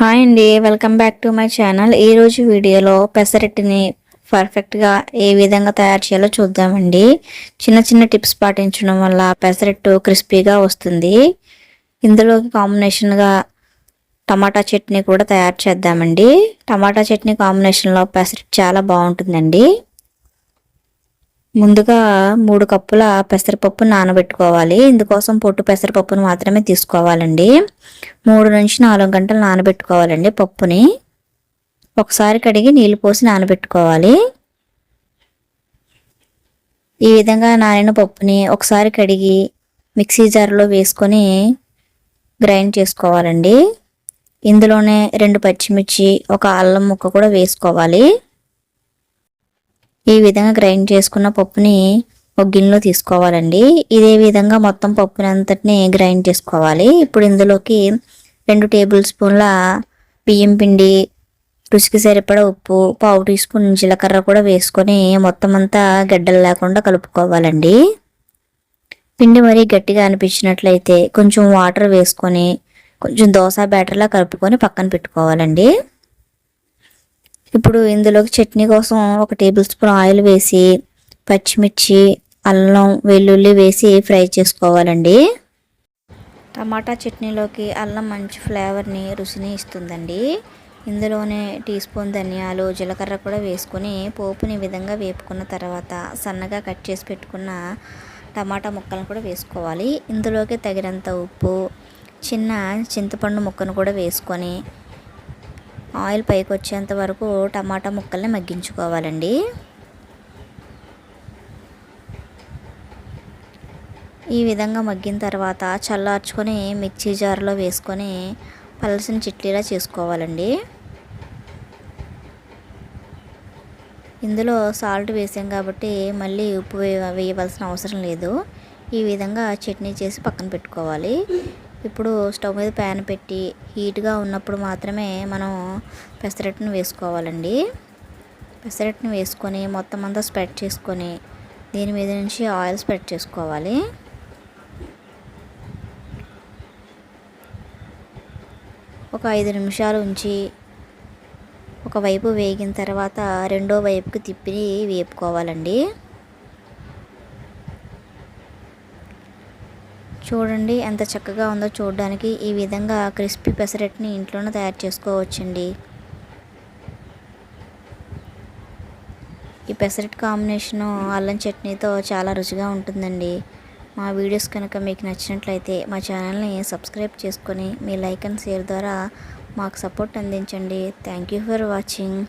Hi అండి, welcome back to my channel. ఈరోజు వీడియోలో పెసరట్టుని పర్ఫెక్ట్గా ఏ విధంగా తయారు చేయాలో చూద్దామండి. చిన్న చిన్న టిప్స్ పాటించడం వల్ల పెసరట్టు క్రిస్పీగా వస్తుంది. ఇందులోకి కాంబినేషన్గా టమాటా చట్నీ కూడా తయారు చేద్దామండి. టమాటా చట్నీ కాంబినేషన్లో పెసరట్టు చాలా బాగుంటుందండి. ముందుగా 3 కప్పుల పెసరపప్పు నానబెట్టుకోవాలి. ఇందుకోసం పొట్టు పెసరపప్పును మాత్రమే తీసుకోవాలండి. 3 నుంచి 4 గంటలు నానబెట్టుకోవాలండి పప్పుని. ఒకసారి కడిగి నీళ్ళు పోసి నానబెట్టుకోవాలి. ఈ విధంగా నానిన పప్పుని ఒకసారి కడిగి మిక్సీ జార్లో వేసుకొని గ్రైండ్ చేసుకోవాలండి. ఇందులోనే 2 పచ్చిమిర్చి, ఒక అల్లం ముక్క కూడా వేసుకోవాలి. ఈ విధంగా గ్రైండ్ చేసుకున్న పప్పుని ఒక గిన్నెలో తీసుకోవాలండి. ఇదే విధంగా మొత్తం పప్పుని అంతటిని గ్రైండ్ చేసుకోవాలి. ఇప్పుడు ఇందులోకి 2 టేబుల్ స్పూన్ల బియ్యం పిండి, రుచికి సరిపడా ఉప్పు, 1/2 టీ స్పూన్ జీలకర్ర కూడా వేసుకొని మొత్తం అంతా గడ్డలు లేకుండా కలుపుకోవాలండి. పిండి మరీ గట్టిగా అనిపించినట్లయితే కొంచెం వాటర్ వేసుకొని కొంచెం దోశ బ్యాటర్లా కలుపుకొని పక్కన పెట్టుకోవాలండి. ఇప్పుడు ఇందులోకి చట్నీ కోసం 1 టేబుల్ స్పూన్ ఆయిల్ వేసి పచ్చిమిర్చి, అల్లం, వెల్లుల్లి వేసి ఫ్రై చేసుకోవాలండి. టమాటా చట్నీలోకి అల్లం మంచి ఫ్లేవర్ని, రుచిని ఇస్తుందండి. ఇందులోనే టీ స్పూన్ ధనియాలు, జీలకర్ర కూడా వేసుకొని పోపుని ఈ విధంగా వేపుకున్న తర్వాత సన్నగా కట్ చేసి పెట్టుకున్న టమాటా ముక్కలను కూడా వేసుకోవాలి. ఇందులోకి తగినంత ఉప్పు, చిన్న చింతపండు ముక్కను కూడా వేసుకొని ఆయిల్ పైకి వచ్చేంత వరకు టమాటా ముక్కల్ని మగ్గించుకోవాలండి. ఈ విధంగా మగ్గిన తర్వాత చల్లార్చుకొని మిక్సీ జార్లో వేసుకొని పలసని చిట్లీలా చేసుకోవాలండి. ఇందులో సాల్ట్ వేసాం కాబట్టి మళ్ళీ ఉప్పు వేయవలసిన అవసరం లేదు. ఈ విధంగా చట్నీ చేసి పక్కన పెట్టుకోవాలి. ఇప్పుడు స్టవ్ మీద ప్యాన్ పెట్టి హీట్గా ఉన్నప్పుడు మాత్రమే మనం పెసరట్టును వేసుకోవాలండి. పెసరట్టును వేసుకొని మొత్తం అంతా స్ప్రెడ్ చేసుకొని దీని మీద నుంచి ఆయిల్ స్ప్రెడ్ చేసుకోవాలి. ఒక 5 నిమిషాలు ఉంచి ఒకవైపు వేగిన తర్వాత రెండో వైపుకి తిప్పి వేపుకోవాలండి. చూడండి ఎంత చక్కగా ఉందో చూడడానికి. ఈ విధంగా క్రిస్పీ పెసరట్టుని ఇంట్లోనే తయారు చేసుకోవచ్చండి. ఈ పెసరట్టు కాంబినేషను అల్లం చట్నీతో చాలా రుచిగా ఉంటుందండి. మా వీడియోస్ కనుక మీకు నచ్చినట్లయితే మా ఛానల్ని సబ్స్క్రైబ్ చేసుకొని మీ లైక్ అండ్ షేర్ ద్వారా మాకు సపోర్ట్ అందించండి. Thank you for watching.